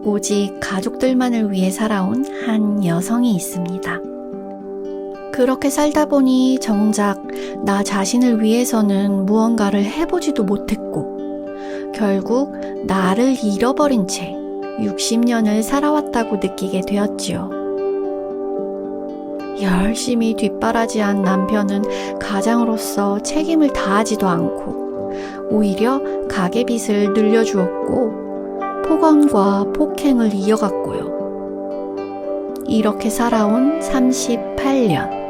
오직 가족들만을 위해 살아온 한 여성이 있습니다. 그렇게 살다 보니 정작 나 자신을 위해서는 무언가를 해보지도 못했고 결국 나를 잃어버린 채 60년을 살아왔다고 느끼게 되었지요. 열심히 뒷바라지한 남편은 가장으로서 책임을 다하지도 않고 오히려 가계빚을 늘려주었고 폭언과 폭행을 이어갔고요. 이렇게 살아온 38년.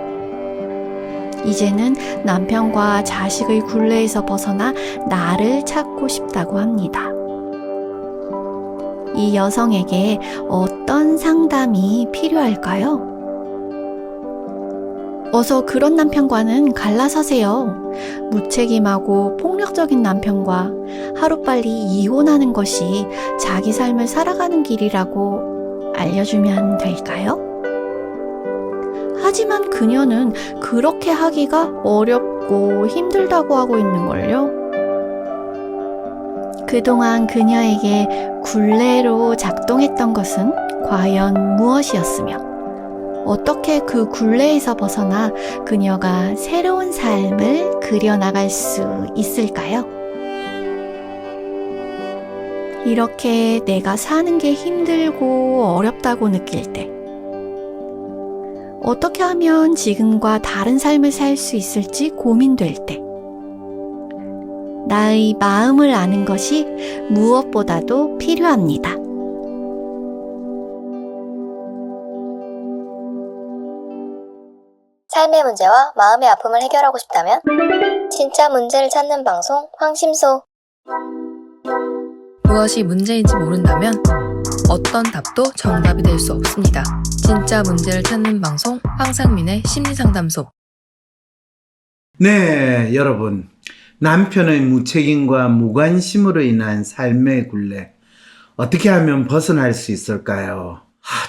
이제는 남편과 자식의 굴레에서 벗어나 나를 찾고 싶다고 합니다. 이 여성에게 어떤 상담이 필요할까요? 어서 그런 남편과는 갈라서세요. 무책임하고 폭력적인 남편과 하루빨리 이혼하는 것이 자기 삶을 살아가는 길이라고 알려주면 될까요? 하지만 그녀는 그렇게 하기가 어렵고 힘들다고 하고 있는걸요. 그동안 그녀에게 굴레로 작동했던 것은 과연 무엇이었으며 어떻게 그 굴레에서 벗어나 그녀가 새로운 삶을 그려나갈 수 있을까요? 이렇게 내가 사는 게 힘들고 어렵다고 느낄 때 어떻게 하면 지금과 다른 삶을 살 수 있을지 고민될 때 나의 마음을 아는 것이 무엇보다도 필요합니다. 삶의 문제와 마음의 아픔을 해결하고 싶다면 진짜 문제를 찾는 방송 황심소. 무엇이 문제인지 모른다면 어떤 답도 정답이 될 수 없습니다. 진짜 문제를 찾는 방송 황상민의 심리상담소. 네, 여러분. 남편의 무책임과 무관심으로 인한 삶의 굴레 어떻게 하면 벗어날 수 있을까요?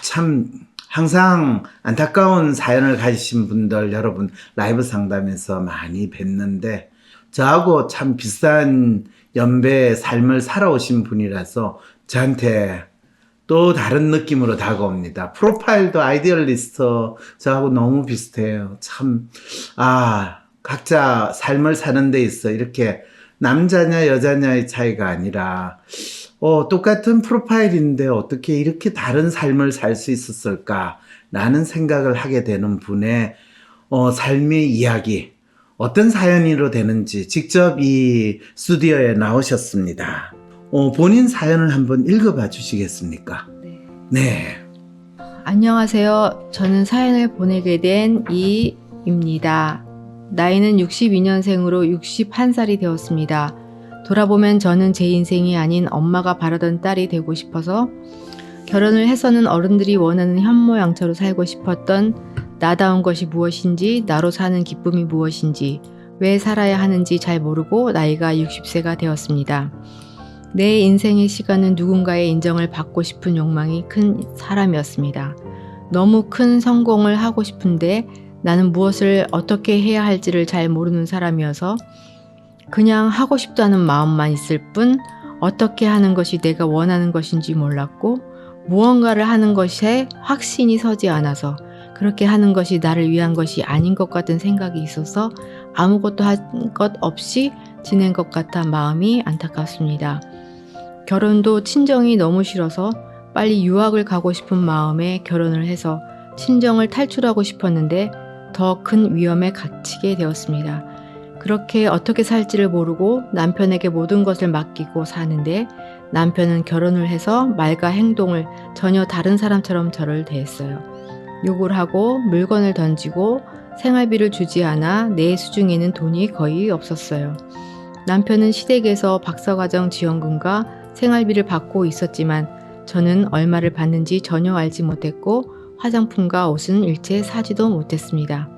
참 항상 안타까운 사연을 가지신 분들 여러분 라이브 상담에서 많이 뵀는데 저하고 참 비슷한 연배의 삶을 살아오신 분이라서 저한테 또 다른 느낌으로 다가옵니다. 프로파일도 아이디얼리스트 저하고 너무 비슷해요. 참 각자 삶을 사는 데 있어 이렇게 남자냐 여자냐의 차이가 아니라 똑같은 프로파일인데 어떻게 이렇게 다른 삶을 살 수 있었을까 라는 생각을 하게 되는 분의 삶의 이야기 어떤 사연으로 되는지 직접 이 스튜디오에 나오셨습니다. 본인 사연을 한번 읽어봐 주시겠습니까? 네. 안녕하세요. 저는 사연을 보내게 된 이입니다. 나이는 62년생으로 61살이 되었습니다. 돌아보면 저는 제 인생이 아닌 엄마가 바라던 딸이 되고 싶어서 결혼을 해서는 어른들이 원하는 현모양처로 살고 싶었던 나다운 것이 무엇인지, 나로 사는 기쁨이 무엇인지, 왜 살아야 하는지 잘 모르고 나이가 60세가 되었습니다. 내 인생의 시간은 누군가의 인정을 받고 싶은 욕망이 큰 사람이었습니다. 너무 큰 성공을 하고 싶은데 나는 무엇을 어떻게 해야 할지를 잘 모르는 사람이어서 그냥 하고 싶다는 마음만 있을 뿐 어떻게 하는 것이 내가 원하는 것인지 몰랐고 무언가를 하는 것에 확신이 서지 않아서 그렇게 하는 것이 나를 위한 것이 아닌 것 같은 생각이 있어서 아무것도 한 것 없이 지낸 것 같아 마음이 안타깝습니다. 결혼도 친정이 너무 싫어서 빨리 유학을 가고 싶은 마음에 결혼을 해서 친정을 탈출하고 싶었는데 더 큰 위험에 갇히게 되었습니다. 그렇게 어떻게 살지를 모르고 남편에게 모든 것을 맡기고 사는데 남편은 결혼을 해서 말과 행동을 전혀 다른 사람처럼 저를 대했어요. 욕을 하고 물건을 던지고 생활비를 주지 않아 내 수중에는 돈이 거의 없었어요. 남편은 시댁에서 박사과정 지원금과 생활비를 받고 있었지만 저는 얼마를 받는지 전혀 알지 못했고 화장품과 옷은 일체 사지도 못했습니다.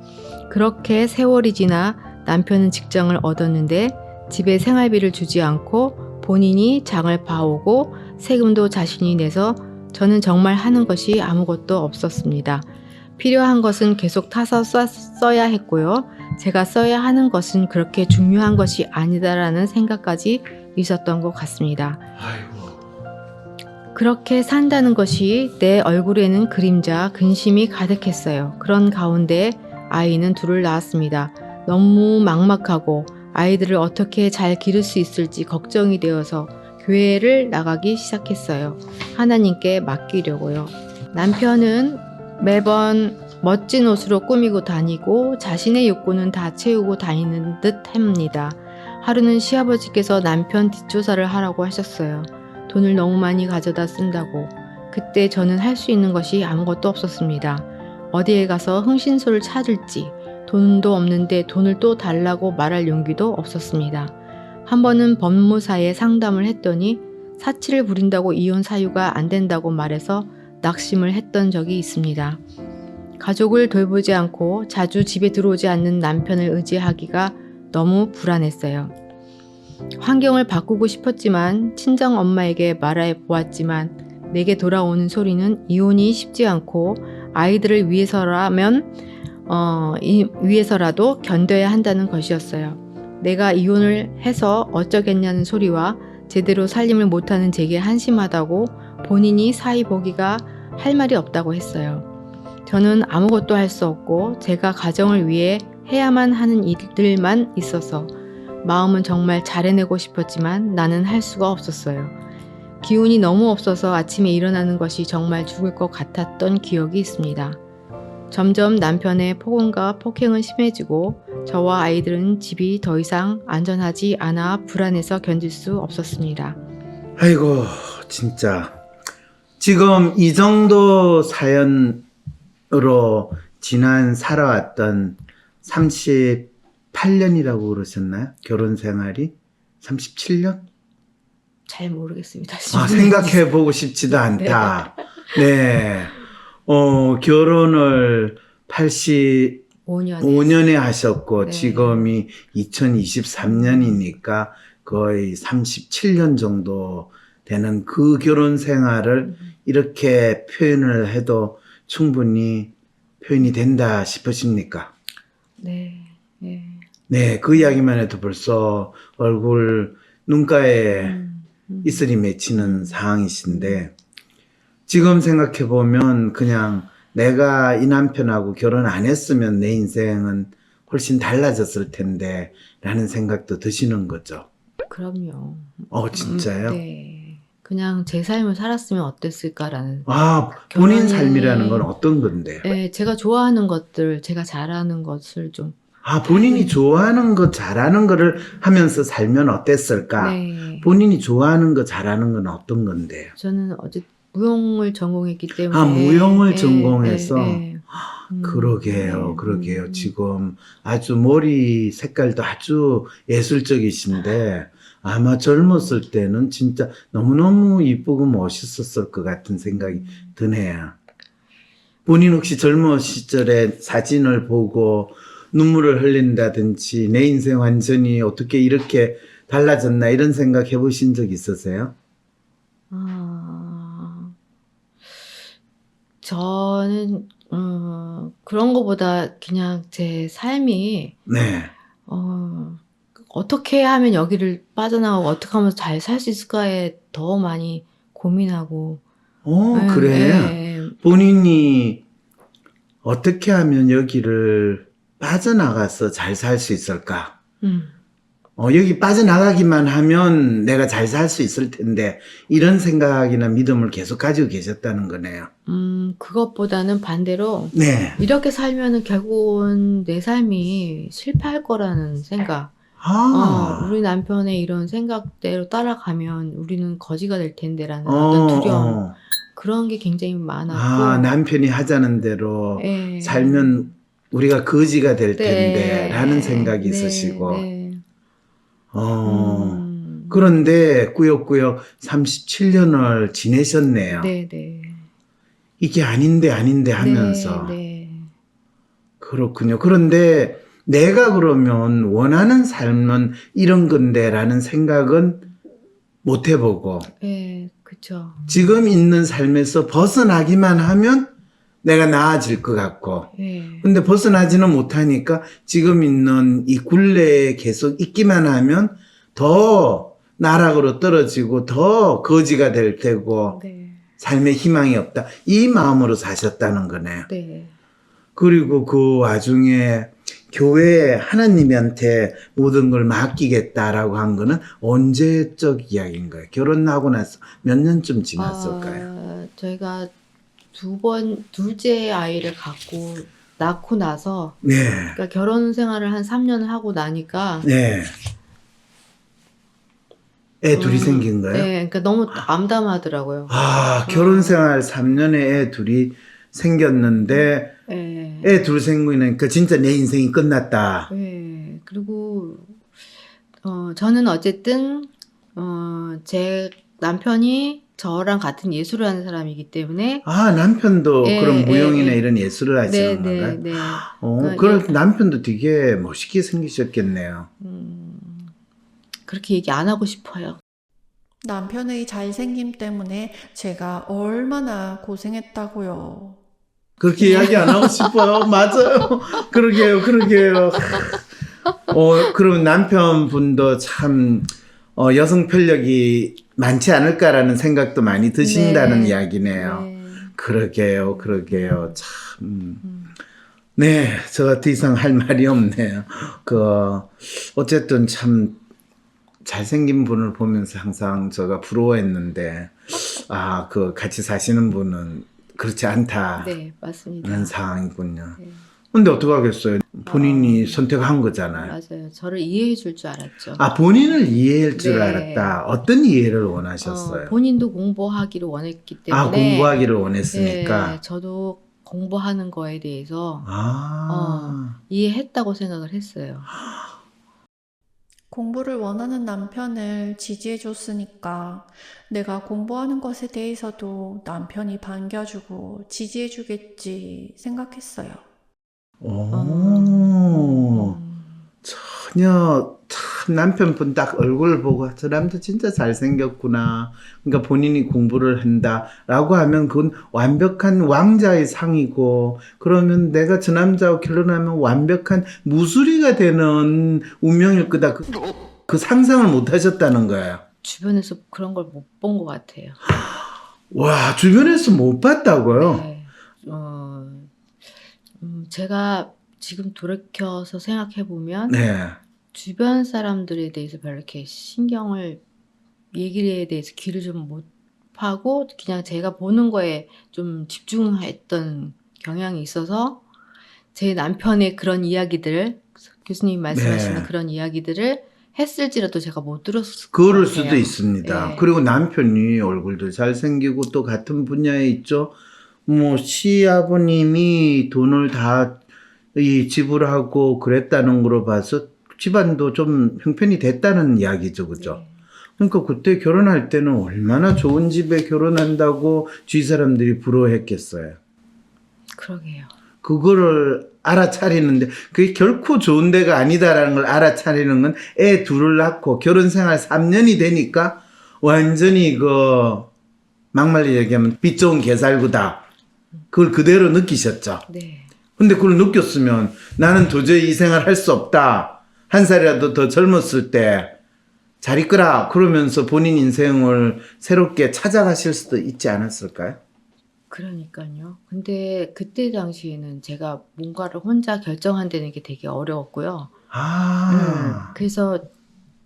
그렇게 세월이 지나 남편은 직장을 얻었는데 집에 생활비를 주지 않고 본인이 장을 봐오고 세금도 자신이 내서 저는 정말 하는 것이 아무것도 없었습니다. 필요한 것은 계속 타서 써야 했고요. 제가 써야 하는 것은 그렇게 중요한 것이 아니다라는 생각까지 있었던 것 같습니다. 아이고. 그렇게 산다는 것이 내 얼굴에는 그림자, 근심이 가득했어요. 그런 가운데 아이는 둘을 낳았습니다. 너무 막막하고 아이들을 어떻게 잘 기를 수 있을지 걱정이 되어서 교회를 나가기 시작했어요. 하나님께 맡기려고요. 남편은 매번 멋진 옷으로 꾸미고 다니고 자신의 욕구는 다 채우고 다니는 듯 합니다. 하루는 시아버지께서 남편 뒷조사를 하라고 하셨어요. 돈을 너무 많이 가져다 쓴다고. 그때 저는 할 수 있는 것이 아무것도 없었습니다. 어디에 가서 흥신소를 찾을지, 돈도 없는데 돈을 또 달라고 말할 용기도 없었습니다. 한 번은 법무사에 상담을 했더니 사치를 부린다고 이혼 사유가 안 된다고 말해서 낙심을 했던 적이 있습니다. 가족을 돌보지 않고 자주 집에 들어오지 않는 남편을 의지하기가 너무 불안했어요. 환경을 바꾸고 싶었지만 친정 엄마에게 말해 보았지만 내게 돌아오는 소리는 이혼이 쉽지 않고 아이들을 위해서라도 견뎌야 한다는 것이었어요. 내가 이혼을 해서 어쩌겠냐는 소리와 제대로 살림을 못하는 제게 한심하다고 본인이 사이 보기가 할 말이 없다고 했어요. 저는 아무것도 할 수 없고 제가 가정을 위해 해야만 하는 일들만 있어서 마음은 정말 잘해내고 싶었지만 나는 할 수가 없었어요. 기운이 너무 없어서 아침에 일어나는 것이 정말 죽을 것 같았던 기억이 있습니다. 점점 남편의 폭언과 폭행은 심해지고 저와 아이들은 집이 더 이상 안전하지 않아 불안해서 견딜 수 없었습니다. 아이고, 진짜. 지금 이 정도 사연으로 지난 살아왔던 38년이라고 그러셨나요? 결혼 생활이? 37년? 잘 모르겠습니다. 생각해보고 싶지도 않다. 네. 결혼을 85년에 하셨고, 네. 지금이 2023년이니까 거의 37년 정도 되는 그 결혼 생활을 이렇게 표현을 해도 충분히 표현이 된다 싶으십니까? 네. 네. 네, 그 이야기만 해도 벌써 얼굴 눈가에 이슬이 맺히는 상황이신데, 지금 생각해보면 그냥 내가 이 남편하고 결혼 안 했으면 내 인생은 훨씬 달라졌을 텐데 라는 생각도 드시는 거죠. 그럼요. 진짜요? 네. 그냥 제 삶을 살았으면 어땠을까라는. 본인 결혼이- 삶이라는 건 어떤 건데요? 네, 제가 좋아하는 것들, 제가 잘하는 것을 좀. 본인이 좋아하는 거 잘하는 거를 하면서 살면 어땠을까? 네. 본인이 좋아하는 거 잘하는 건 어떤 건데요? 저는 어제 무용을 전공했기 때문에. 무용을 네, 전공해서? 네, 네. 그러게요, 네. 그러게요. 지금 아주 머리 색깔도 아주 예술적이신데 아마 젊었을 때는 진짜 너무너무 이쁘고 멋있었을 것 같은 생각이 드네요. 본인 혹시 젊은 시절에 사진을 보고 눈물을 흘린다든지 내 인생 완전히 어떻게 이렇게 달라졌나 이런 생각 해보신 적 있으세요? 저는 그런 거보다 그냥 제 삶이 네. 어떻게 하면 여기를 빠져나가고 어떻게 하면 잘 살 수 있을까에 더 많이 고민하고. 그래. 네. 본인이 어떻게 하면 여기를 빠져나가서 잘 살 수 있을까? 여기 빠져나가기만 하면 내가 잘 살 수 있을 텐데 이런 생각이나 믿음을 계속 가지고 계셨다는 거네요. 그것보다는 반대로 네. 이렇게 살면은 결국은 내 삶이 실패할 거라는 생각. 우리 남편의 이런 생각대로 따라가면 우리는 거지가 될 텐데라는 어떤 두려움. 그런 게 굉장히 많았고. 남편이 하자는 대로 네. 살면 우리가 거지가 될 네. 텐데 라는 생각이 네. 있으시고. 네. 그런데 꾸역꾸역 37년을 지내셨네요. 네, 네. 이게 아닌데 하면서. 네. 그렇군요. 그런데 내가 그러면 원하는 삶은 이런 건데 라는 생각은 못 해보고 네, 그쵸. 지금 있는 삶에서 벗어나기만 하면 내가 나아질 것 같고 네. 근데 벗어나지는 못하니까 지금 있는 이 굴레에 계속 있기만 하면 더 나락으로 떨어지고 더 거지가 될 테고 네. 삶에 희망이 없다. 이 마음으로 사셨다는 거네요. 네. 그리고 그 와중에 교회에 하나님한테 모든 걸 맡기겠다라고 한 거는 언제적 이야기인가요? 결혼하고 나서 몇 년쯤 지났을까요? 저희가 둘째 아이를 낳고 나서, 네. 그러니까 결혼 생활을 한 3년을 하고 나니까, 네. 애 둘이 생긴 거예요? 네, 그러니까 너무 암담하더라고요. 결혼 생활 3년에 애 둘이 생겼는데, 네. 애 둘 생기니까 진짜 내 인생이 끝났다. 네. 그리고, 저는 어쨌든, 제 남편이 저랑 같은 예술을 하는 사람이기 때문에, 남편도 예, 그런 무용이나 예. 이런 예술을 하시는 건가요? 네. 그럼 남편도 되게 멋있게 생기셨겠네요. 그렇게 얘기 안 하고 싶어요. 남편의 잘생김 때문에 제가 얼마나 고생했다고요. 그렇게 이야기 안 하고 싶어요. 맞아요. 그러게요. 그럼 남편분도 참, 여성 편력이 많지 않을까라는 생각도 많이 드신다는 네. 이야기네요. 네. 그러게요. 참. 네, 저 더 이상 할 말이 없네요. 어쨌든 참, 잘생긴 분을 보면서 항상 제가 부러워했는데, 같이 사시는 분은 그렇지 않다는 네, 맞습니다. 상황이군요. 네. 근데 어떡하겠어요? 본인이 선택한 거잖아요. 맞아요. 저를 이해해 줄 줄 알았죠. 본인을 이해할 줄 네. 알았다. 어떤 이해를 원하셨어요? 본인도 공부하기를 원했기 때문에. 공부하기를 원했으니까. 네, 저도 공부하는 거에 대해서 아. 이해했다고 생각을 했어요. 공부를 원하는 남편을 지지해줬으니까 내가 공부하는 것에 대해서도 남편이 반겨주고 지지해주겠지 생각했어요. 전혀 참 남편분 딱 얼굴 보고 저 남자 진짜 잘생겼구나. 그러니까 본인이 공부를 한다라고 하면 그건 완벽한 왕자의 상이고, 그러면 내가 저 남자와 결혼하면 완벽한 무수리가 되는 운명일 거다. 그 상상을 못 하셨다는 거예요. 주변에서 그런 걸 못 본 것 같아요. 와, 주변에서 못 봤다고요? 네. 제가 지금 돌이켜서 생각해보면 네. 주변 사람들에 대해서 별로 이렇게 얘기에 대해서 귀를 좀 못 파고 그냥 제가 보는 거에 좀 집중했던 경향이 있어서 제 남편의 그런 이야기들, 교수님이 말씀하시는 네. 그런 이야기들을 했을지라도 제가 못 들었을 것 그럴 같아요. 수도 있습니다. 네. 그리고 남편이 얼굴도 잘생기고 또 같은 분야에 있죠. 시아버님이 돈을 다 지불하고 그랬다는 거로 봐서 집안도 좀 형편이 됐다는 이야기죠. 그죠? 네. 그러니까 그때 결혼할 때는 얼마나 좋은 집에 결혼한다고 주위 사람들이 부러워했겠어요. 그러게요. 그거를 알아차리는데 그게 결코 좋은 데가 아니다라는 걸 알아차리는 건 애 둘을 낳고 결혼 생활 3년이 되니까 완전히 막말리 얘기하면 빛 좋은 개살구다. 그걸 그대로 느끼셨죠. 네. 근데 그걸 느꼈으면 나는 도저히 이 생활 할 수 없다. 한 살이라도 더 젊었을 때 잘 있거라. 그러면서 본인 인생을 새롭게 찾아가실 수도 있지 않았을까요? 그러니까요. 근데 그때 당시에는 제가 뭔가를 혼자 결정한다는 게 되게 어려웠고요. 그래서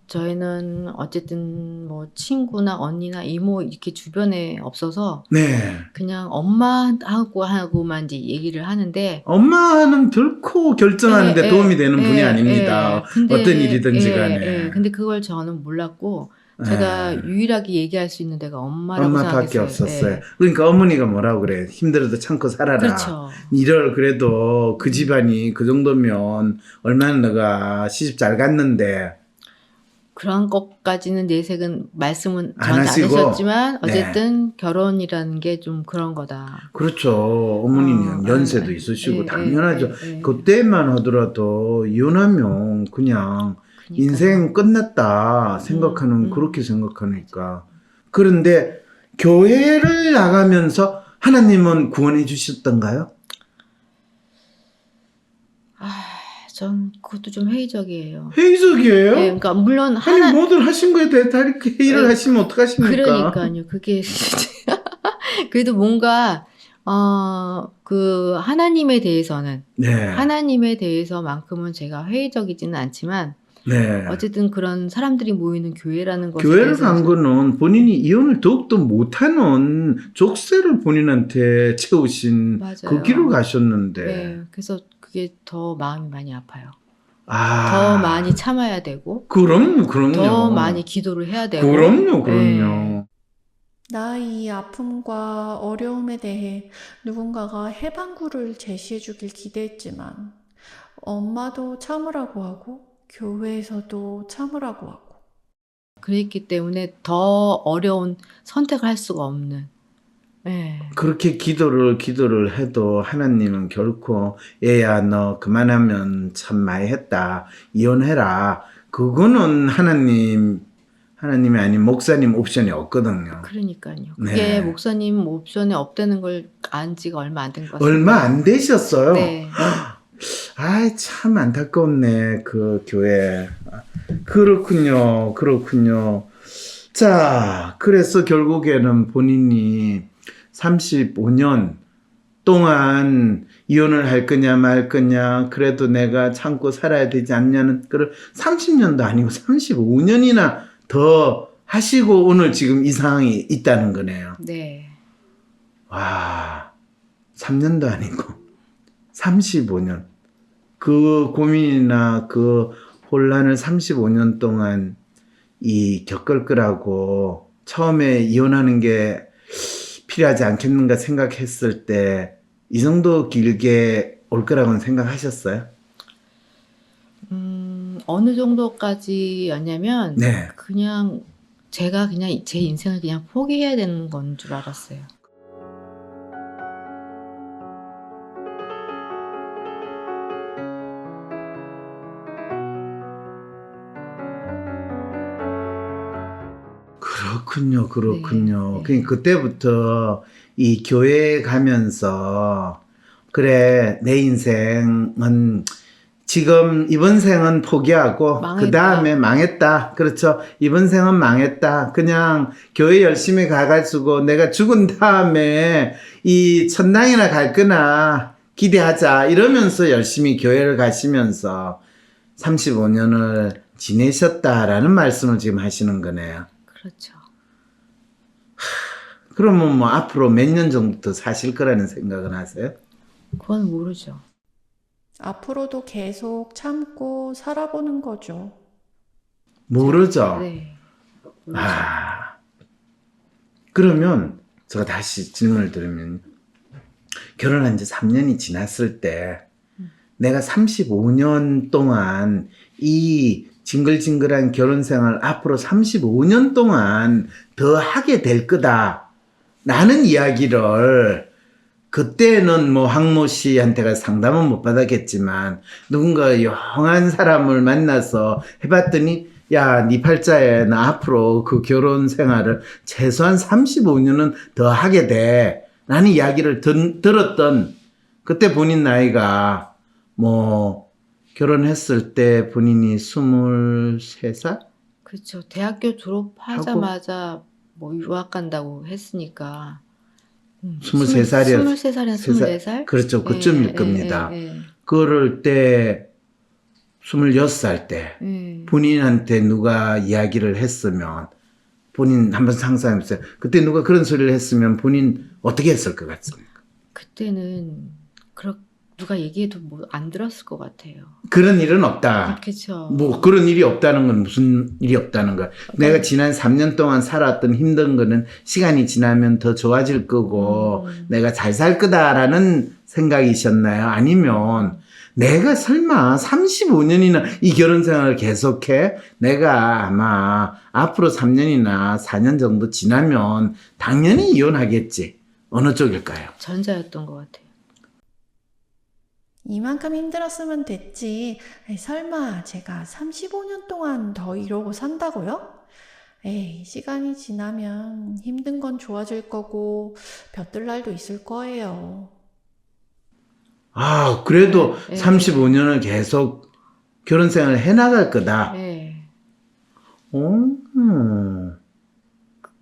저희는 어쨌든 친구나 언니나 이모 이렇게 주변에 없어서 네. 그냥 엄마하고만 이제 얘기를 하는데 엄마는 결코 결정하는데 도움이 되는 분이 아닙니다. 근데, 어떤 일이든지 간에. 근데 그걸 저는 몰랐고 제가 유일하게 얘기할 수 있는 데가 엄마라고 엄마밖에 생각했어요. 없었어요. 그러니까 어머니가 뭐라고 그래. 힘들어도 참고 살아라. 그렇죠. 그래도 그 집안이 그 정도면 얼마나 너가 시집 잘 갔는데. 그런 것까지는 내색은 말씀은 안 저한테 안 하시고. 하셨지만 어쨌든 결혼이라는 게 좀 그런 거다. 그렇죠. 어머니는 연세도 있으시고 당연하죠. 그때만 하더라도 이혼하면 그냥 인생 끝났다 생각하는 그렇게 생각하니까. 그런데 교회를 나가면서 하나님은 구원해 주셨던가요? 전 그것도 좀 회의적이에요. 회의적이에요? 네, 그러니까 물론 뭐든 하신 거에 대해 다 이렇게 회의를 하시면 어떡하십니까? 그러니까요. 그게 그래도 뭔가 그 하나님에 대해서는 네. 하나님에 대해서만큼은 제가 회의적이지는 않지만 네. 어쨌든 그런 사람들이 모이는 교회라는 것에 교회를 대해서 간 거는 본인이 이혼을 더욱더 못하는 족쇄를 본인한테 채우신 맞아요. 그 길을 가셨는데. 네, 그래서 그게 더 마음이 많이 아파요. 아. 더 많이 참아야 되고 그럼요. 더 많이 기도를 해야 되고 그럼요. 네. 나의 이 아픔과 어려움에 대해 누군가가 해방구를 제시해 주길 기대했지만 엄마도 참으라고 하고 교회에서도 참으라고 하고 그랬기 때문에 더 어려운 선택을 할 수가 없는 네. 그렇게 기도를 해도 하나님은 결코 얘야 너 그만하면 참 많이 했다. 이혼해라. 그거는 하나님이 아닌 목사님 옵션이 없거든요. 그러니까요. 네. 그게 목사님 옵션에 없다는 걸 안 지가 얼마 안 된 것 같습니다. 얼마 안 되셨어요. 네. 아이, 참 안타깝네, 그 교회. 그렇군요. 자, 그래서 결국에는 본인이 35년 동안 이혼을 할 거냐 말 거냐, 그래도 내가 참고 살아야 되지 않냐는, 그걸 30년도 아니고 35년이나 더 하시고 오늘 지금 이 상황이 있다는 거네요. 네. 와, 3년도 아니고 35년. 그 고민이나 그 혼란을 35년 동안 겪을 거라고 처음에 이혼하는 게 필요하지 않겠는가 생각했을 때 이 정도 길게 올 거라고는 생각하셨어요? 어느 정도까지였냐면 네. 그냥 제가 그냥 제 인생을 그냥 포기해야 되는 건 줄 알았어요. 그렇군요. 네. 그러니까 그때부터 이 교회에 가면서 그래, 내 인생은 지금 이번 생은 포기하고 망했다. 그 다음에 망했다. 그렇죠. 이번 생은 망했다. 그냥 교회 열심히 가가지고 내가 죽은 다음에 이 천당이나 갈 거나 기대하자. 이러면서 열심히 교회를 가시면서 35년을 지내셨다라는 말씀을 지금 하시는 거네요. 그렇죠. 그러면 뭐 앞으로 몇 년 정도 더 사실 거라는 생각은 하세요? 그건 모르죠. 앞으로도 계속 참고 살아보는 거죠. 모르죠. 네. 모르죠. 아, 그러면 제가 다시 질문을 드리면 결혼한 지 3년이 지났을 때 내가 35년 동안 이 징글징글한 결혼 생활 앞으로 35년 동안 더 하게 될 거다 라는 이야기를 그때는 뭐 황모 씨한테가 상담은 못 받았겠지만 누군가 영한 사람을 만나서 해봤더니 야, 네 팔자에 나 앞으로 그 결혼 생활을 최소한 35년은 더 하게 돼 라는 이야기를 들었던 그때 본인 나이가 뭐 결혼했을 때 본인이 23살? 그렇죠. 대학교 졸업하자마자 뭐 유학 간다고 했으니까 23살이었어요. 23살이나 24살? 그렇죠. 그쯤일 겁니다. 예. 그럴 때 26살 때 본인한테 누가 이야기를 했으면 본인 한번 상상해보세요. 그때 누가 그런 소리를 했으면 본인 어떻게 했을 것 같습니까? 그때는 누가 얘기해도 뭐 안 들었을 것 같아요. 그런 일은 없다. 그렇죠. 뭐 그런 일이 없다는 건 무슨 일이 없다는 거야. 내가 지난 3년 동안 살았던 힘든 거는 시간이 지나면 더 좋아질 거고 내가 잘 살 거다라는 생각이셨나요? 아니면 내가 설마 35년이나 이 결혼 생활을 계속해? 내가 아마 앞으로 3년이나 4년 정도 지나면 당연히 이혼하겠지. 어느 쪽일까요? 전자였던 것 같아요. 이만큼 힘들었으면 됐지. 에이, 설마 제가 35년 동안 더 이러고 산다고요? 에이, 시간이 지나면 힘든 건 좋아질 거고 볕들 날도 있을 거예요. 아, 그래도 네. 35년을 계속 결혼 생활을 해나갈 거다. 네. 오,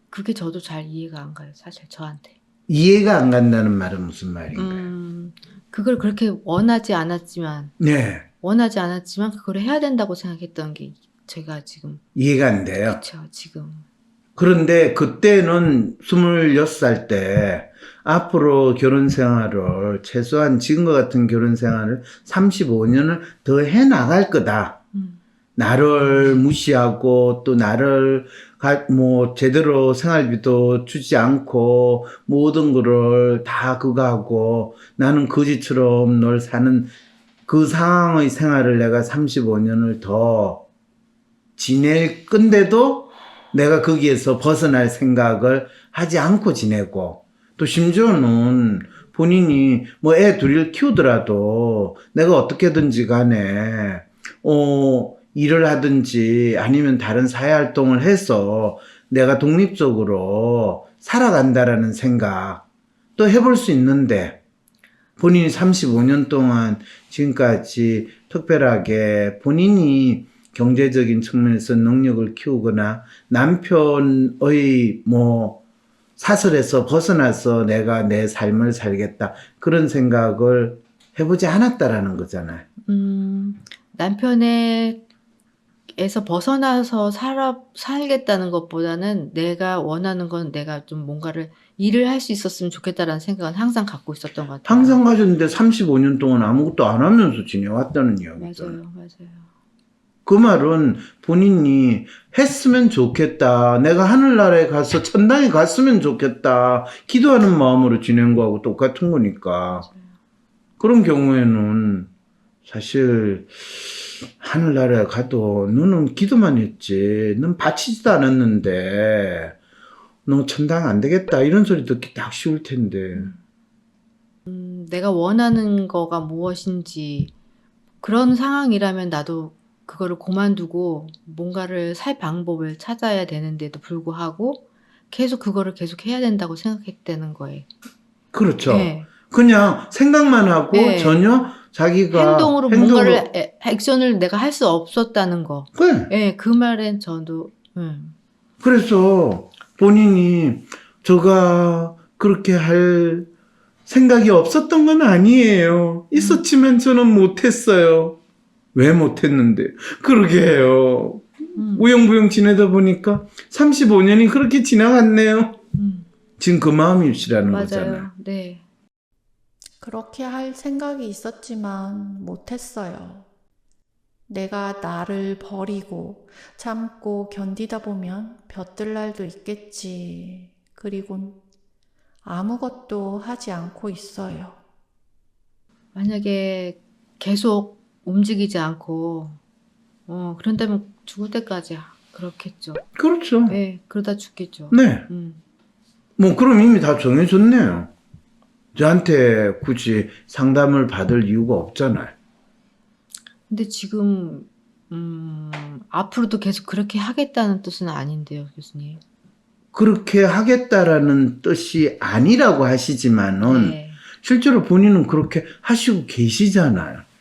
그게 저도 잘 이해가 안 가요. 사실 저한테. 이해가 안 간다는 말은 무슨 말인가요? 그걸 그렇게 원하지 않았지만 네. 그걸 해야 된다고 생각했던 게 제가 지금 이해가 안 돼요. 그쵸 지금 그런데 그때는 26살 때 앞으로 결혼 생활을 최소한 지금과 같은 결혼 생활을 35년을 더 해 나갈 거다. 나를 무시하고 또 나를 뭐 제대로 생활비도 주지 않고 모든 거를 다 그거 하고 나는 거지처럼 널 사는 그 상황의 생활을 내가 35년을 더 지낼 건데도 내가 거기에서 벗어날 생각을 하지 않고 지내고 또 심지어는 본인이 뭐 애 둘을 키우더라도 내가 어떻게든지 간에 일을 하든지 아니면 다른 사회활동을 해서 내가 독립적으로 살아간다라는 생각 또 해볼 수 있는데 본인이 35년 동안 지금까지 특별하게 본인이 경제적인 측면에서 능력을 키우거나 남편의 뭐 사설에서 벗어나서 내가 내 삶을 살겠다 그런 생각을 해보지 않았다라는 거잖아요. 남편에서 벗어나서 살겠다는 것보다는 내가 원하는 건 내가 좀 뭔가를 일을 할 수 있었으면 좋겠다라는 생각은 항상 갖고 있었던 것 같아요. 항상 가졌는데 35년 동안 아무것도 안 하면서 지내왔다는 이야기잖아요. 맞아요. 그 말은 본인이 했으면 좋겠다. 내가 하늘나라에 가서 천당에 갔으면 좋겠다. 기도하는 마음으로 지낸 거하고 똑같은 거니까. 그런 경우에는 사실 하늘나라에 가도 너는 기도만 했지. 넌 바치지도 않았는데 너 천당 안 되겠다. 이런 소리 듣기 딱 쉬울 텐데. 내가 원하는 거가 무엇인지 그런 상황이라면 나도 그거를 그만두고 뭔가를 살 방법을 찾아야 되는데도 불구하고 그거를 계속 해야 된다고 생각했다는 거예요. 그렇죠. 네. 그냥 생각만 하고 네. 전혀 자기가 행동으로 뭔가를 액션을 내가 할 수 없었다는 거. 그래. 네, 그 말엔 저도 그래서 본인이 저가 그렇게 할 생각이 없었던 건 아니에요. 있었지만 저는 못했어요. 왜 못했는데? 그러게요. 우영부영 지내다 보니까 35년이 그렇게 지나갔네요. 지금 그 마음이시라는 거잖아요. 맞아요. 네. 그렇게 할 생각이 있었지만 못했어요. 내가 나를 버리고 참고 견디다 보면 벼뜰 날도 있겠지. 그리곤 아무것도 하지 않고 있어요. 만약에 계속 움직이지 않고 그런다면 죽을 때까지 그렇겠죠. 그렇죠. 네, 그러다 죽겠죠. 네. 뭐 그럼 이미 다 정해졌네요. 저한테 굳이 상담을 받을 이유가 없잖아요. 근데 지금 앞으로도 계속 그렇게 하겠다는 뜻은 아닌데요, 교수님. 그렇게 하겠다라는 뜻이 아니라고 하시지만은 네. 실제로 본인은 그렇게 하시고 계시잖아요.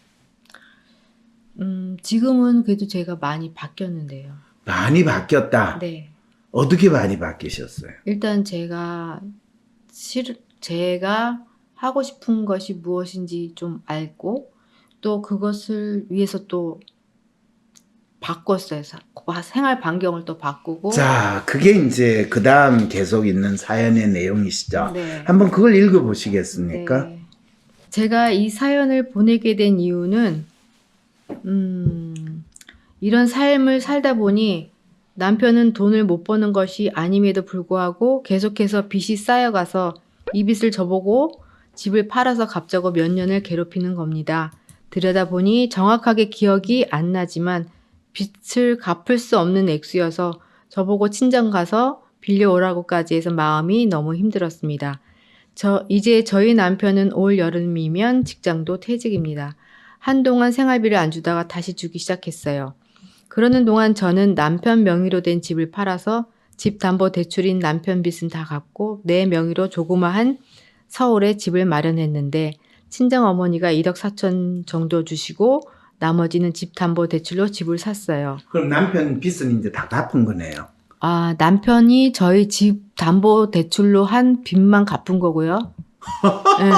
지금은 그래도 제가 많이 바뀌었는데요. 많이 바뀌었다. 네. 어떻게 많이 바뀌셨어요? 일단 제가 하고 싶은 것이 무엇인지 좀 알고 또 그것을 위해서 또 바꿨어요. 생활 반경을 또 바꾸고. 자, 그게 이제 그 다음 계속 있는 사연의 내용이시죠. 네. 한번 그걸 읽어보시겠습니까? 네. 제가 이 사연을 보내게 된 이유는 이런 삶을 살다 보니 남편은 돈을 못 버는 것이 아님에도 불구하고 계속해서 빚이 쌓여가서 이 빚을 저보고 집을 팔아서 갚자고 몇 년을 괴롭히는 겁니다. 들여다보니 정확하게 기억이 안 나지만 빚을 갚을 수 없는 액수여서 저보고 친정 가서 빌려오라고까지 해서 마음이 너무 힘들었습니다. 이제 저희 남편은 올 여름이면 직장도 퇴직입니다. 한동안 생활비를 안 주다가 다시 주기 시작했어요. 그러는 동안 저는 남편 명의로 된 집을 팔아서 집 담보 대출인 남편 빚은 다 갚고 내 명의로 조그마한 서울에 집을 마련했는데 친정어머니가 1억 4천 정도 주시고 나머지는 집 담보 대출로 집을 샀어요. 그럼 남편 빚은 이제 다 갚은 거네요. 남편이 저희 집 담보 대출로 한 빚만 갚은 거고요. 네.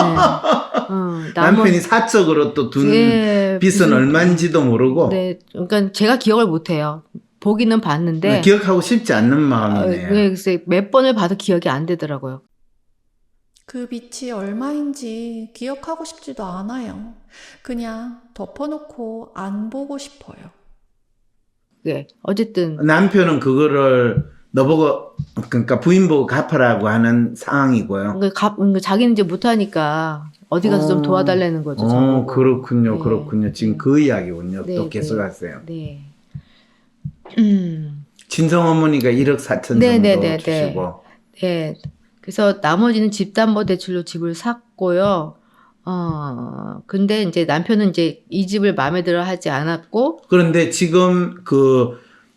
남편이 사적으로 또 둔 예, 빚은 얼마인지도 모르고 네, 그러니까 제가 기억을 못해요. 보기는 봤는데 기억하고 싶지 않는 마음이네요. 네, 글쎄 몇 번을 봐도 기억이 안 되더라고요. 그 빚이 얼마인지 기억하고 싶지도 않아요. 그냥 덮어놓고 안 보고 싶어요. 네, 어쨌든 남편은 그거를 너보고 그러니까 부인 보고 갚으라고 하는 상황이고요. 그러니까 자기는 이제 못하니까 어디 가서 좀 도와달라는 거죠. 저보고. 그렇군요. 네. 그렇군요. 지금 그 이야기군요. 네, 또 계속하세요. 네. 친정 어머니가 1억 4천 네, 정도 네, 네, 주시고. 네. 그래서 나머지는 집담보대출로 집을 샀고요. 근데 이제 남편은 이제 이 집을 마음에 들어 하지 않았고. 그런데 지금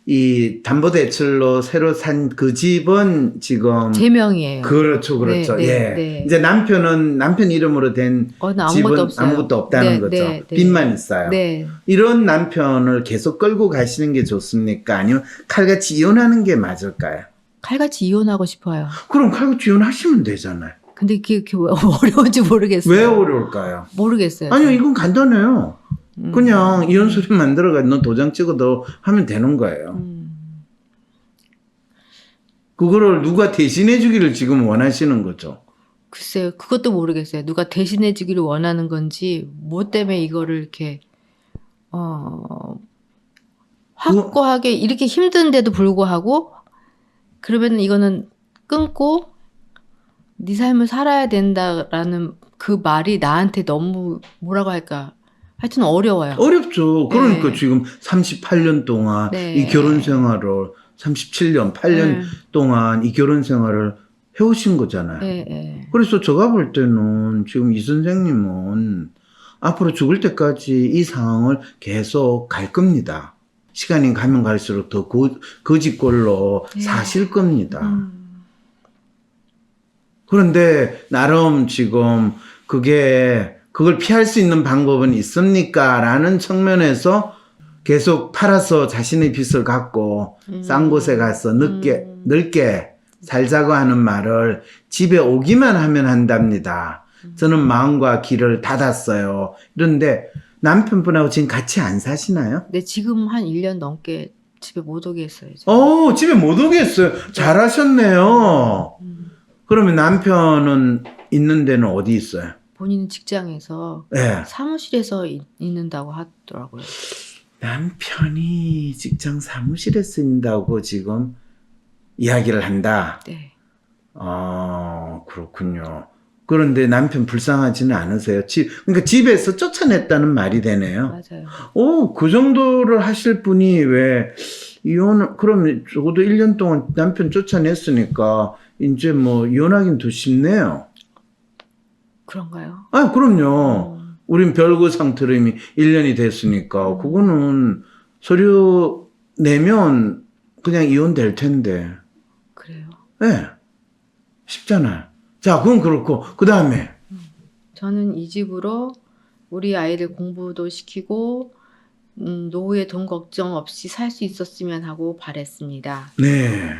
이 담보대출로 새로 산 그 집은 지금 제 명이에요. 그렇죠. 네, 네, 예. 네. 이제 남편은 남편 이름으로 된 아무것도 집은 없어요. 아무것도 없다는 네, 거죠. 네, 네. 빚만 있어요. 네. 이런 남편을 계속 끌고 가시는 게 좋습니까? 아니면 칼같이 이혼하는 게 맞을까요? 칼같이 이혼하고 싶어요. 그럼 칼같이 이혼하시면 되잖아요. 근데 그게 왜 어려운지 모르겠어요. 왜 어려울까요? 모르겠어요. 아니요, 이건 간단해요. 음. 그냥 이혼 서류 만들어가지고 너 도장 찍어도 하면 되는 거예요. 그거를 누가 대신해 주기를 지금 원하시는 거죠. 글쎄요, 그것도 모르겠어요. 누가 대신해 주기를 원하는 건지, 뭐 때문에 이거를 이렇게, 확고하게, 이렇게 힘든데도 불구하고, 그러면 이거는 끊고, 네 삶을 살아야 된다라는 그 말이 나한테 너무, 뭐라고 할까. 하여튼 어려워요. 어렵죠. 그러니까 네. 지금 38년 동안 네. 이 결혼 생활을 37년, 8년 네. 동안 이 결혼 생활을 해오신 거잖아요. 네. 그래서 제가 볼 때는 지금 이 선생님은 앞으로 죽을 때까지 이 상황을 계속 갈 겁니다. 시간이 가면 갈수록 더 거짓골로 네. 사실 겁니다. 그런데 나름 지금 그걸 피할 수 있는 방법은 있습니까? 라는 측면에서 계속 팔아서 자신의 빚을 갚고 싼 곳에 가서 넓게 살자고 하는 말을 집에 오기만 하면 한답니다. 저는 마음과 귀를 닫았어요. 그런데 남편분하고 지금 같이 안 사시나요? 네, 지금 한 1년 넘게 집에 못 오게 했어요. 집에 못 오게 했어요. 잘하셨네요. 그러면 남편은 있는 데는 어디 있어요? 본인은 직장에서 네. 사무실에서 있는다고 하더라고요. 남편이 직장 사무실에 쓴다고 지금 이야기를 한다. 네. 그렇군요. 그런데 남편 불쌍하지는 않으세요? 그러니까 집에서 쫓아냈다는 말이 되네요. 맞아요. 그 정도를 하실 분이 왜 그럼 적어도 1년 동안 남편 쫓아냈으니까 이제 뭐 이혼하긴 더 쉽네요. 그런가요? 그럼요. 우린 별거 상태로 이미 1년이 됐으니까 그거는 서류 내면 그냥 이혼될 텐데. 그래요. 네. 쉽잖아요. 자, 그건 그렇고 그 다음에 저는 이 집으로 우리 아이들 공부도 시키고 노후에 돈 걱정 없이 살 수 있었으면 하고 바랬습니다. 네.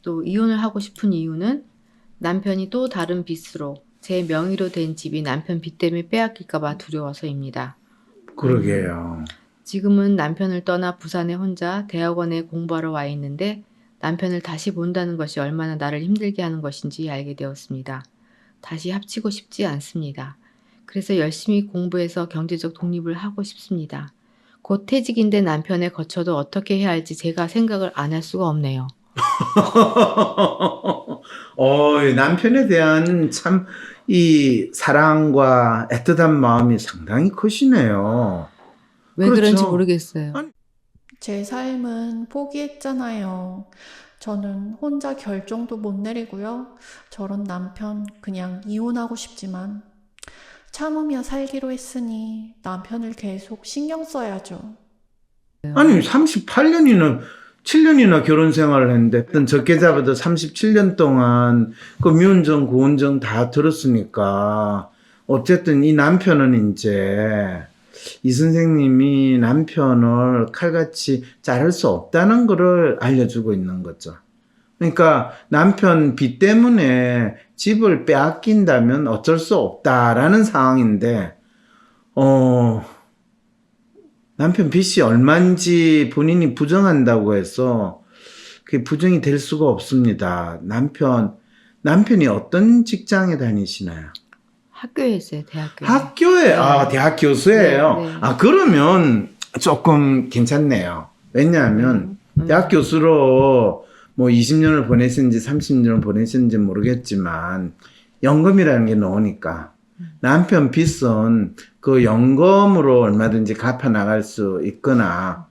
또 이혼을 하고 싶은 이유는 남편이 또 다른 빚으로 제 명의로 된 집이 남편 빚 때문에 빼앗길까 봐 두려워서입니다. 그러게요. 지금은 남편을 떠나 부산에 혼자 대학원에 공부하러 와 있는데 남편을 다시 본다는 것이 얼마나 나를 힘들게 하는 것인지 알게 되었습니다. 다시 합치고 싶지 않습니다. 그래서 열심히 공부해서 경제적 독립을 하고 싶습니다. 곧 퇴직인데 남편에 거쳐도 어떻게 해야 할지 제가 생각을 안 할 수가 없네요. 남편에 대한 참 이 사랑과 애틋한 마음이 상당히 크시네요. 왜 그렇죠. 그런지 모르겠어요. 제 삶은 포기했잖아요. 저는 혼자 결정도 못 내리고요. 저런 남편 그냥 이혼하고 싶지만 참으며 살기로 했으니 남편을 계속 신경 써야죠. 아니 38년이나 7년이나 결혼 생활을 했는데 적게 잡아도 37년 동안 그 미운정 고운정 다 들었으니까 어쨌든 이 남편은 이제 이 선생님이 남편을 칼같이 자를 수 없다는 것을 알려주고 있는 거죠. 그러니까 남편 빚 때문에 집을 빼앗긴다면 어쩔 수 없다라는 상황인데, 남편 빚이 얼마인지 본인이 부정한다고 해서 그게 부정이 될 수가 없습니다. 남편이 어떤 직장에 다니시나요? 학교에 있어요, 대학교에. 학교에, 네. 대학 교수예요. 네, 네. 그러면 조금 괜찮네요. 왜냐하면 대학 교수로 뭐 20년을 보내셨는지 30년을 보내셨는지 모르겠지만 연금이라는 게 나오니까 남편 빚은 그 연금으로 얼마든지 갚아 나갈 수 있거나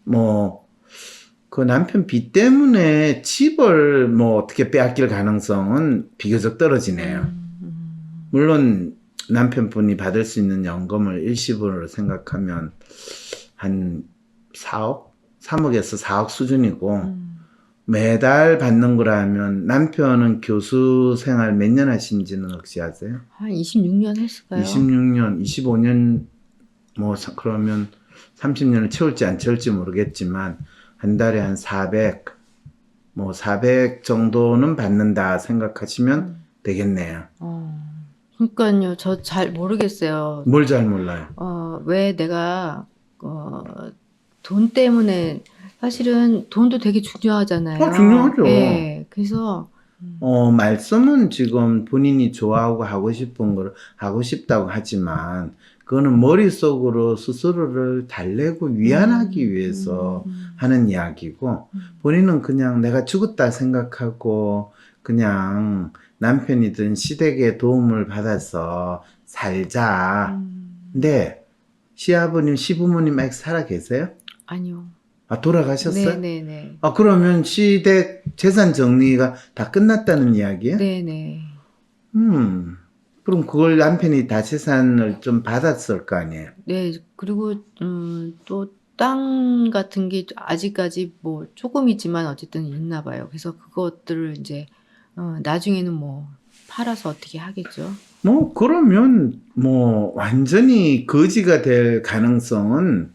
뭐 그 남편 빚 때문에 집을 뭐 어떻게 빼앗길 가능성은 비교적 떨어지네요. 물론 남편분이 받을 수 있는 연금을 일시불로 생각하면 한 4억? 3억에서 4억 수준이고 매달 받는 거라면 남편은 교수 생활 몇 년 하신지는 혹시 아세요? 한 26년 했을까요? 26년, 25년 뭐 그러면 30년을 채울지 안 채울지 모르겠지만 한 달에 한 400, 뭐 400 정도는 받는다 생각하시면 되겠네요. 그러니까요, 저 잘 모르겠어요. 뭘 잘 몰라요? 왜 내가 돈 때문에 사실은 돈도 되게 중요하잖아요. 중요하죠. 네, 그래서 말씀은 지금 본인이 좋아하고 하고 싶은 걸 하고 싶다고 하지만 그거는 머릿속으로 스스로를 달래고 위안하기 위해서 하는 이야기고 본인은 그냥 내가 죽었다 생각하고 그냥 남편이든 시댁의 도움을 받아서 살자. 근데 시아버님, 시부모님 아직 살아 계세요? 아니요. 돌아가셨어요? 네네네. 그러면 시댁 재산 정리가 다 끝났다는 이야기예요? 네네. 그럼 그걸 남편이 다 재산을 좀 받았을 거 아니에요? 네, 그리고 또 땅 같은 게 아직까지 뭐 조금이지만 어쨌든 있나 봐요. 그래서 그것들을 이제 나중에는 뭐 팔아서 어떻게 하겠죠. 뭐 그러면 뭐 완전히 거지가 될 가능성은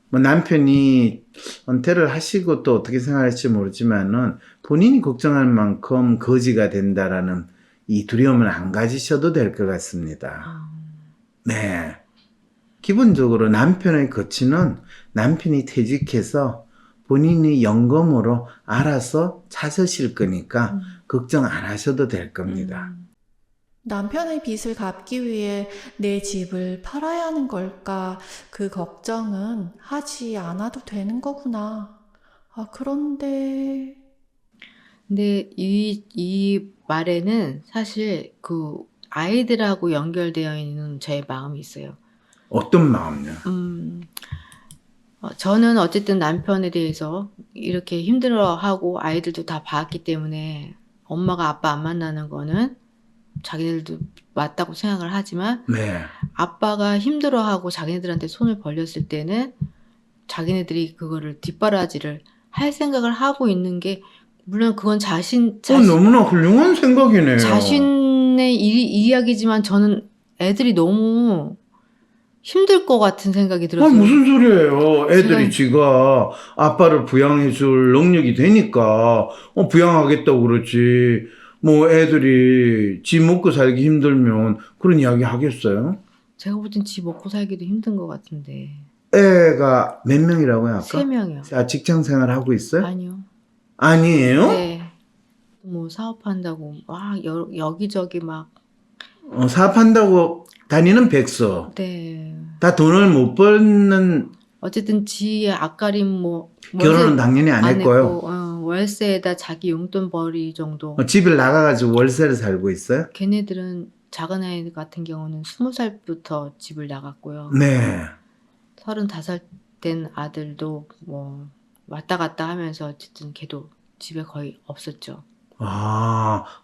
뭐 남편이 은퇴를 하시고 또 어떻게 생각할지 모르지만은 본인이 걱정할 만큼 거지가 된다라는 이 두려움을 안 가지셔도 될 것 같습니다. 네. 기본적으로 남편의 거치는 남편이 퇴직해서 본인이 연금으로 알아서 찾으실 거니까 걱정 안 하셔도 될 겁니다. 남편의 빚을 갚기 위해 내 집을 팔아야 하는 걸까? 그 걱정은 하지 않아도 되는 거구나. 그런데 근데 이 말에는 사실 그 아이들하고 연결되어 있는 제 마음이 있어요. 어떤 마음요? 저는 어쨌든 남편에 대해서 이렇게 힘들어하고 아이들도 다 봤기 때문에 엄마가 아빠 안 만나는 거는 자기네들도 맞다고 생각을 하지만 네. 아빠가 힘들어하고 자기네들한테 손을 벌렸을 때는 자기네들이 그거를 뒷바라지를 할 생각을 하고 있는 게 물론 그건 자신 너무나 훌륭한 생각이네요. 자신의 이야기지만 저는 애들이 너무 힘들 것 같은 생각이 들었어요. 무슨 소리예요? 애들이 제가- 지가 아빠를 부양해 줄 능력이 되니까 부양하겠다고 그러지. 뭐 애들이 지 먹고 살기 힘들면 그런 이야기 하겠어요? 제가 볼 땐 지 먹고 살기도 힘든 것 같은데. 애가 몇 명이라고요, 아까? 3명이요. 직장 생활 하고 있어요? 아니요. 아니에요? 네. 뭐 사업한다고 막 여기저기 막 사업한다고 다니는 백수. 네. 다 돈을 못 버는 어쨌든 지의 앞가림 뭐 결혼은 당연히 안 했고요. 했고, 월세에다 자기 용돈 벌이 정도. 집을 나가가지고 월세를 살고 있어요? 걔네들은 작은 아이 같은 경우는 20살부터 집을 나갔고요. 네. 35살 된 아들도 뭐 왔다 갔다 하면서 어쨌든 걔도 집에 거의 없었죠.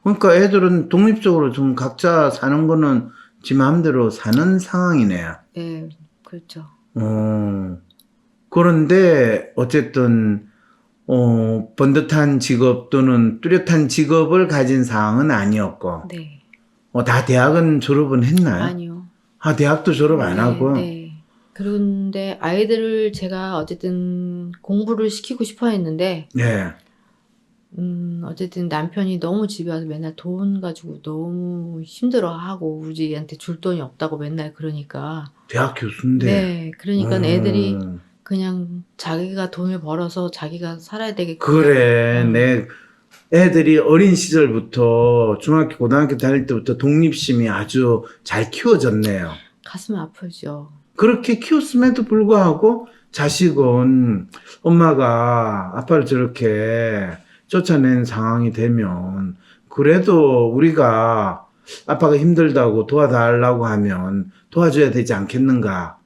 그러니까 애들은 독립적으로 좀 각자 사는 거는 지 마음대로 사는 상황이네요. 네, 그렇죠. 그런데 어쨌든 번듯한 직업 또는 뚜렷한 직업을 가진 상황은 아니었고 네. 다 대학은 졸업은 했나요? 아니요. 대학도 졸업 안 네, 하고 네. 그런데 아이들을 제가 어쨌든 공부를 시키고 싶어 했는데, 네. 어쨌든 남편이 너무 집에 와서 맨날 돈 가지고 너무 힘들어하고 우리한테 줄 돈이 없다고 맨날 그러니까. 대학 교수인데. 네, 그러니까 애들이 그냥 자기가 돈을 벌어서 자기가 살아야 되겠구나. 그래, 음. 내 애들이 어린 시절부터 중학교, 고등학교 다닐 때부터 독립심이 아주 잘 키워졌네요. 가슴 아프죠. 그렇게 키웠음에도 불구하고 자식은 엄마가 아빠를 저렇게 쫓아낸 상황이 되면 그래도 우리가 아빠가 힘들다고 도와달라고 하면 도와줘야 되지 않겠는가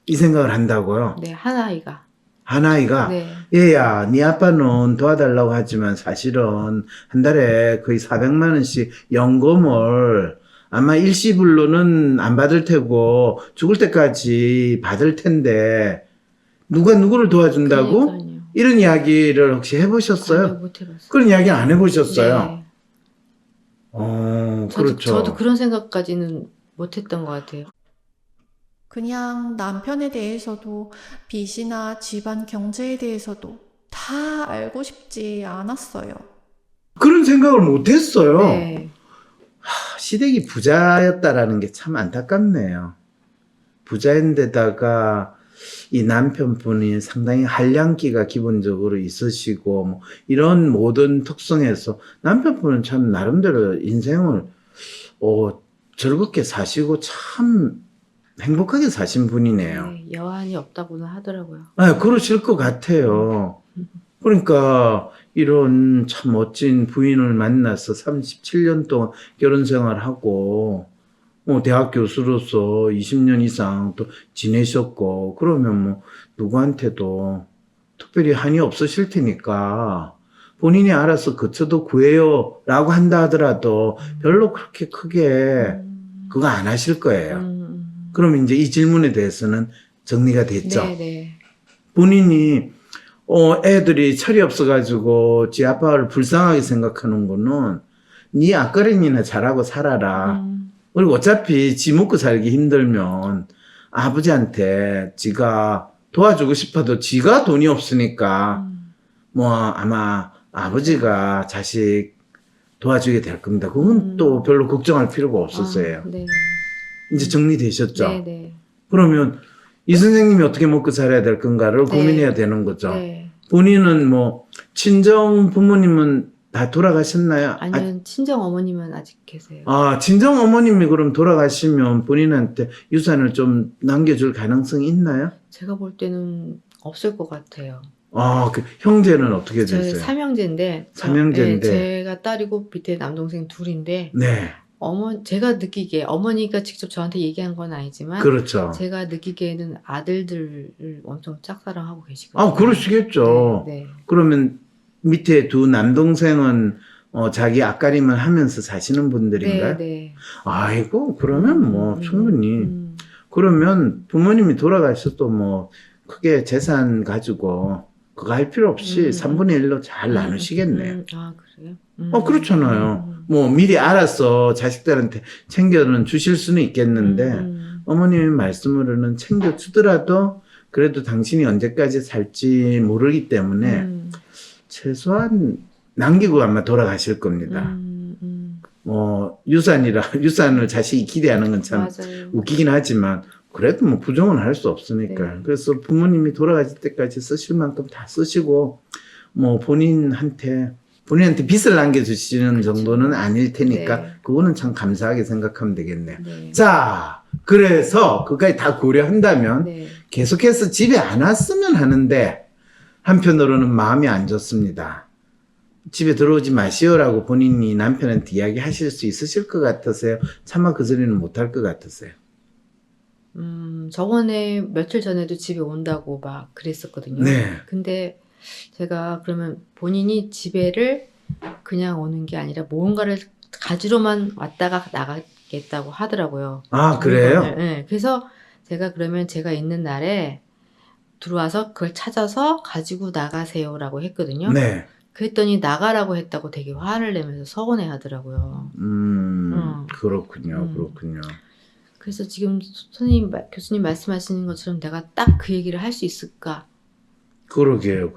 이 생각을 한다고요. 네, 하나이가. 하나이가 네. 얘야, 네 아빠는 도와달라고 하지만 사실은 한 달에 거의 400만 원씩 연금을 아마 일시불로는 안 받을 테고 죽을 때까지 받을 텐데 누가 누구를 도와준다고? 그러니까요. 이런 이야기를 혹시 해보셨어요? 아니요, 못 해봤어요. 그런 이야기 안 해보셨어요? 네. 그렇죠. 저도 그런 생각까지는 못 했던 것 같아요. 그냥 남편에 대해서도 빚이나 집안 경제에 대해서도 다 알고 싶지 않았어요. 그런 생각을 못 했어요. 네. 시댁이 부자였다라는 게 참 안타깝네요. 부자인데다가 이 남편분이 상당히 한량기가 기본적으로 있으시고 뭐 이런 모든 특성에서 남편분은 참 나름대로 인생을 즐겁게 사시고 참 행복하게 사신 분이네요. 네, 여한이 없다고는 하더라고요. 아, 그러실 것 같아요. 그러니까 이런 참 멋진 부인을 만나서 37년 동안 결혼 생활하고 대학 교수로서 20년 이상 또 지내셨고 그러면 뭐 누구한테도 특별히 한이 없으실 테니까 본인이 알아서 거처도 구해요 라고 한다 하더라도 별로 그렇게 크게 그거 안 하실 거예요. 그럼 이제 이 질문에 대해서는 정리가 됐죠. 네. 본인이 애들이 철이 없어가지고 지 아빠를 불쌍하게 생각하는 거는 네 앞가림이나 잘하고 살아라. 그리고 어차피 지 먹고 살기 힘들면 아버지한테 지가 도와주고 싶어도 지가 돈이 없으니까 뭐 아마 아버지가 자식 도와주게 될 겁니다. 그건 또 별로 걱정할 필요가 없었어요. 네. 이제 정리되셨죠? 네. 그러면 이 선생님이 어떻게 먹고 살아야 될 건가를 네. 고민해야 되는 거죠. 네. 본인은 뭐 친정 부모님은 다 돌아가셨나요? 아니요, 친정 어머님은 아직 계세요. 친정 어머님이 그럼 돌아가시면 본인한테 유산을 좀 남겨줄 가능성이 있나요? 제가 볼 때는 없을 것 같아요. 그 형제는 어떻게 저희 됐어요? 삼형제인데, 삼형제인데. 제가 딸이고 밑에 남동생 둘인데, 네, 제가 느끼기에 어머니가 직접 저한테 얘기한 건 아니지만, 그렇죠. 제가 느끼기에는 아들들을 엄청 짝사랑하고 계시거든요. 그러시겠죠. 네. 그러면 밑에 두 남동생은 자기 앞가림을 하면서 사시는 분들인가요? 네. 아이고, 그러면 뭐 충분히. 음. 그러면 부모님이 돌아가셔도 뭐 크게 재산 가지고 그거 할 필요 없이 3분의 1로 잘 나누시겠네요. 그래요? 그렇잖아요. 뭐 미리 알아서 자식들한테 챙겨는 주실 수는 있겠는데 어머님의 말씀으로는 챙겨주더라도 그래도 당신이 언제까지 살지 모르기 때문에 최소한 남기고 아마 돌아가실 겁니다. 유산을 자식이 기대하는 건 참 웃기긴 하지만 그래도 뭐 부정은 할 수 없으니까. 네. 그래서 부모님이 돌아가실 때까지 쓰실 만큼 다 쓰시고 뭐 본인한테 빚을 남겨주시는 정도는 아닐 테니까 네. 그거는 참 감사하게 생각하면 되겠네요. 네. 자, 그래서 그까지 다 고려한다면 네. 계속해서 집에 안 왔으면 하는데 한편으로는 마음이 안 좋습니다. 집에 들어오지 마시오라고 본인이 남편한테 이야기하실 수 있으실 것 같으세요? 차마 그 소리는 못할 것 같으세요? 저번에 며칠 전에도 집에 온다고 막 그랬었거든요. 네. 근데 제가 그러면 본인이 집에를 그냥 오는 게 아니라 뭔가를 가지러만 왔다가 나가겠다고 하더라고요. 그래요? 네. 그래서 제가 그러면 제가 있는 날에 들어와서 그걸 찾아서 가지고 나가세요라고 했거든요. 네. 그랬더니 나가라고 했다고 되게 화를 내면서 서운해 하더라고요. 그렇군요. 그렇군요. 그래서 지금 교수님 말씀하시는 것처럼 내가 딱 그 얘기를 할 수 있을까? 그러게요.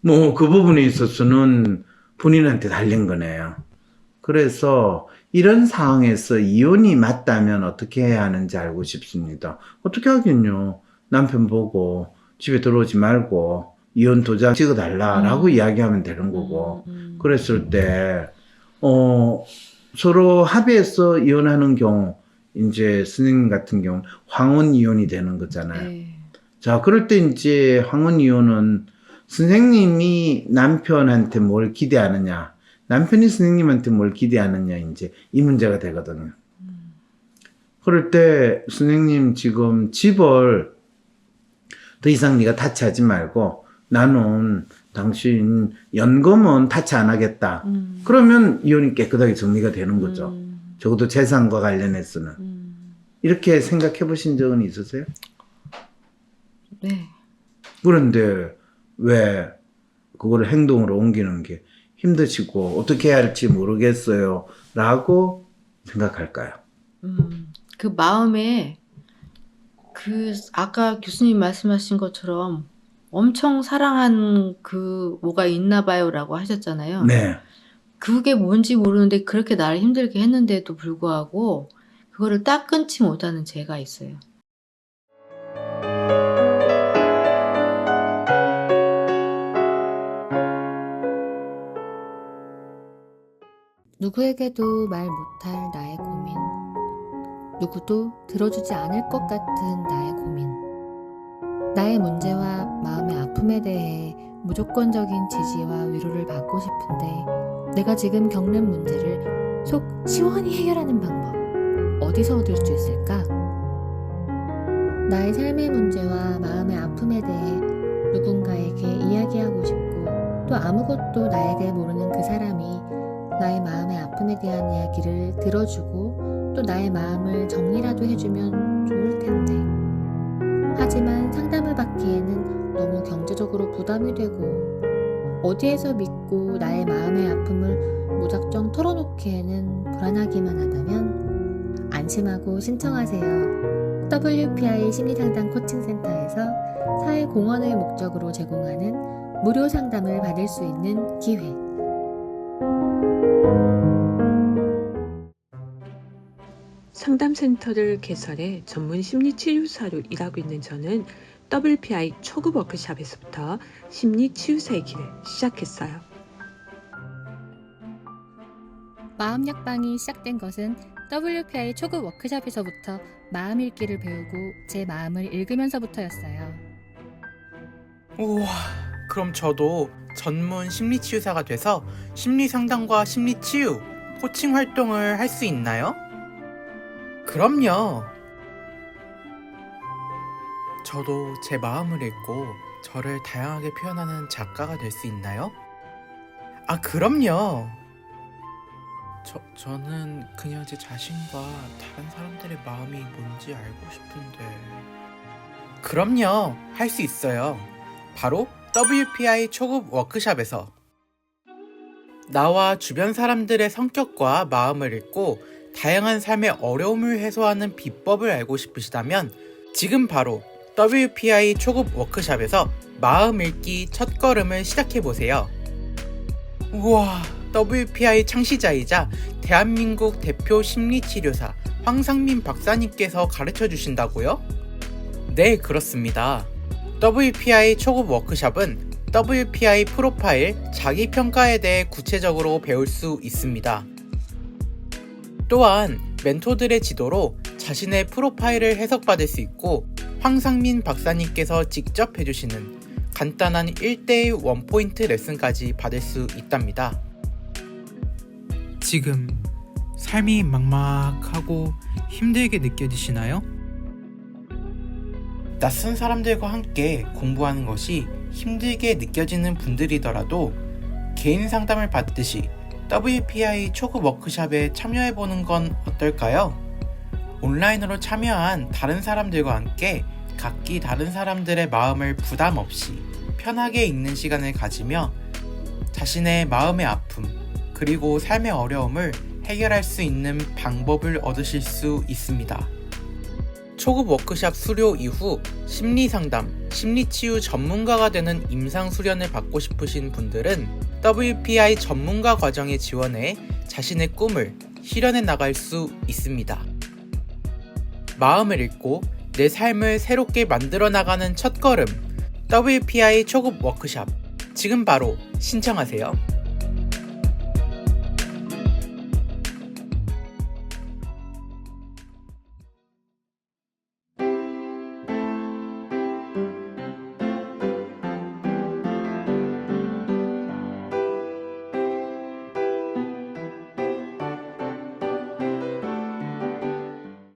뭐 그 부분에 있어서는 본인한테 달린 거네요. 그래서 이런 상황에서 이혼이 맞다면 어떻게 해야 하는지 알고 싶습니다. 어떻게 하겠뇨. 남편 보고 집에 들어오지 말고 이혼 도장 찍어달라라고 이야기하면 되는 거고. 그랬을 때 서로 합의해서 이혼하는 경우, 이제 선생님 같은 경우 황혼 이혼이 되는 거잖아요. 네. 자, 그럴 때 이제 황혼 이혼은 선생님이 남편한테 뭘 기대하느냐, 남편이 선생님한테 뭘 기대하느냐, 이제 이 문제가 되거든요. 그럴 때 선생님 지금 집을 더 이상 네가 타치하지 말고 나는 당신 연금은 타치 안 하겠다. 그러면 이혼이 깨끗하게 정리가 되는 거죠. 적어도 재산과 관련해서는. 이렇게 생각해 보신 적은 있으세요? 네. 그런데 왜 그거를 행동으로 옮기는 게 힘드시고 어떻게 해야 할지 모르겠어요 라고 생각할까요? 그 마음에 아까 교수님 말씀하신 것처럼 엄청 사랑한 그 뭐가 있나 봐요 라고 하셨잖아요. 네. 그게 뭔지 모르는데 그렇게 나를 힘들게 했는데도 불구하고 그거를 딱 끊지 못하는 제가 있어요. 누구에게도 말 못할 나의 고민, 누구도 들어주지 않을 것 같은 나의 고민, 나의 문제와 마음의 아픔에 대해 무조건적인 지지와 위로를 받고 싶은데 내가 지금 겪는 문제를 속 시원히 해결하는 방법 어디서 얻을 수 있을까? 나의 삶의 문제와 마음의 아픔에 대해 누군가에게 이야기하고 싶고 또 아무것도 나에게 모르는 그 사람이 나의 마음의 아픔에 대한 이야기를 들어주고 또 나의 마음을 정리라도 해주면 좋을 텐데 하지만 상담을 받기에는 너무 경제적으로 부담이 되고 어디에서 믿고 나의 마음의 아픔을 무작정 털어놓기에는 불안하기만 하다면 안심하고 신청하세요. WPI 심리상담 코칭센터에서 사회공헌을 목적으로 제공하는 무료 상담을 받을 수 있는 기회. 상담센터를 개설해 전문 심리치유사로 일하고 있는 저는 WPI 초급 워크숍에서부터 심리치유사의 길을 시작했어요. 마음 약방이 시작된 것은 WPI 초급 워크숍에서부터 마음 읽기를 배우고 제 마음을 읽으면서부터였어요. 우와, 그럼 저도 전문 심리치유사가 돼서 심리상담과 심리치유, 코칭 활동을 할 수 있나요? 그럼요. 저도 제 마음을 읽고 저를 다양하게 표현하는 작가가 될 수 있나요? 아, 그럼요. 저는 그냥 제 자신과 다른 사람들의 마음이 뭔지 알고 싶은데. 그럼요. 할 수 있어요. 바로 WPI 초급 워크숍에서. 나와 주변 사람들의 성격과 마음을 읽고 다양한 삶의 어려움을 해소하는 비법을 알고 싶으시다면 지금 바로 WPI 초급 워크숍에서 마음 읽기 첫걸음을 시작해보세요. 우와, WPI 창시자이자 대한민국 대표 심리치료사 황상민 박사님께서 가르쳐 주신다고요? 네, 그렇습니다. WPI 초급 워크숍은 WPI 프로파일, 자기평가에 대해 구체적으로 배울 수 있습니다. 또한 멘토들의 지도로 자신의 프로파일을 해석받을 수 있고 황상민 박사님께서 직접 해주시는 간단한 1대1 원포인트 레슨까지 받을 수 있답니다. 지금 삶이 막막하고 힘들게 느껴지시나요? 낯선 사람들과 함께 공부하는 것이 힘들게 느껴지는 분들이더라도 개인 상담을 받듯이 WPI 초급 워크숍에 참여해보는 건 어떨까요? 온라인으로 참여한 다른 사람들과 함께 각기 다른 사람들의 마음을 부담 없이 편하게 읽는 시간을 가지며 자신의 마음의 아픔 그리고 삶의 어려움을 해결할 수 있는 방법을 얻으실 수 있습니다. 초급 워크샵 수료 이후 심리상담, 심리치유 전문가가 되는 임상수련을 받고 싶으신 분들은 WPI 전문가 과정에 지원해 자신의 꿈을 실현해 나갈 수 있습니다. 마음을 읽고 내 삶을 새롭게 만들어 나가는 첫걸음, WPI 초급 워크샵 지금 바로 신청하세요.